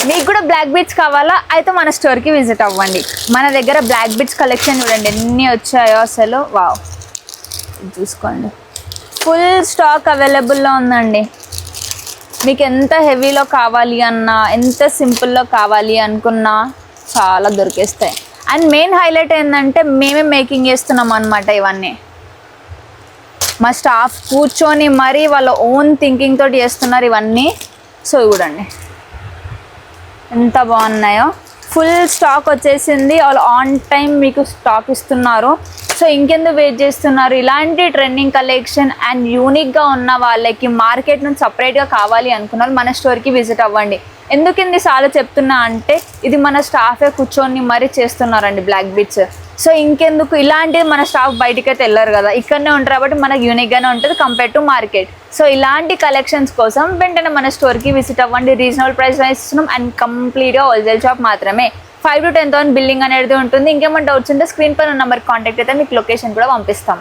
మీకు కూడా black beads కావాలా అయితే మన స్టోర్కి విజిట్ అవ్వండి. మన దగ్గర బ్లాక్ బీడ్స్ కలెక్షన్ చూడండి ఎన్ని వచ్చాయో అసలు. వావ్, చూసుకోండి ఫుల్ స్టాక్ అవైలబుల్లో ఉందండి. మీకు ఎంత హెవీలో కావాలి అన్నా, ఎంత సింపుల్లో కావాలి అనుకున్నా చాలా దొరికేస్తాయి. అండ్ మెయిన్ హైలైట్ ఏంటంటే మేమే మేకింగ్ చేస్తున్నాం అనమాట. ఇవన్నీ మా స్టాఫ్ కూర్చొని మరీ వాళ్ళ ఓన్ థింకింగ్ తోటి చేస్తున్నారు ఇవన్నీ. సో చూడండి ఎంత బాగున్నాయో. ఫుల్ స్టాక్ వచ్చేసింది, వాళ్ళు ఆన్ టైం మీకు స్టాక్ ఇస్తున్నారు. సో ఇంకెందుకు వెయిట్ చేస్తున్నారు? ఇలాంటి ట్రెండింగ్ కలెక్షన్ అండ్ యూనిక్గా ఉన్న వాళ్ళకి మార్కెట్ నుంచి సపరేట్గా కావాలి అనుకున్న వాళ్ళు మన స్టోర్కి విజిట్ అవ్వండి. ఎందుకు ఇన్నిసార్లు చెప్తున్నా అంటే ఇది మన స్టాఫే కూర్చొని మరీ చేస్తున్నారండి బ్లాక్ బీడ్స్. సో ఇంకెందుకు, ఇలాంటివి మన స్టాఫ్ బయటికి అయితే వెళ్ళరు కదా, ఇక్కడనే ఉంటారు కాబట్టి మనకు యూనిక్గానే ఉంటుంది కంపేర్ టు మార్కెట్. సో ఇలాంటి కలెక్షన్స్ కోసం వెంటనే మన స్టోర్కి విజిట్ అవ్వండి. రీజనబుల్ ప్రైస్ ఇస్తున్నాం అండ్ కంప్లీట్గా హోల్సేల్ షాప్ మాత్రమే. 5 to 10,000 బిల్డింగ్ అనేది ఉంటుంది. ఇంకేమైనా డౌట్స్ ఉంటే స్క్రీన్ పైన నెంబర్కి కాంటాక్ట్ అయితే మీకు లొకేషన్ కూడా పంపిస్తాం.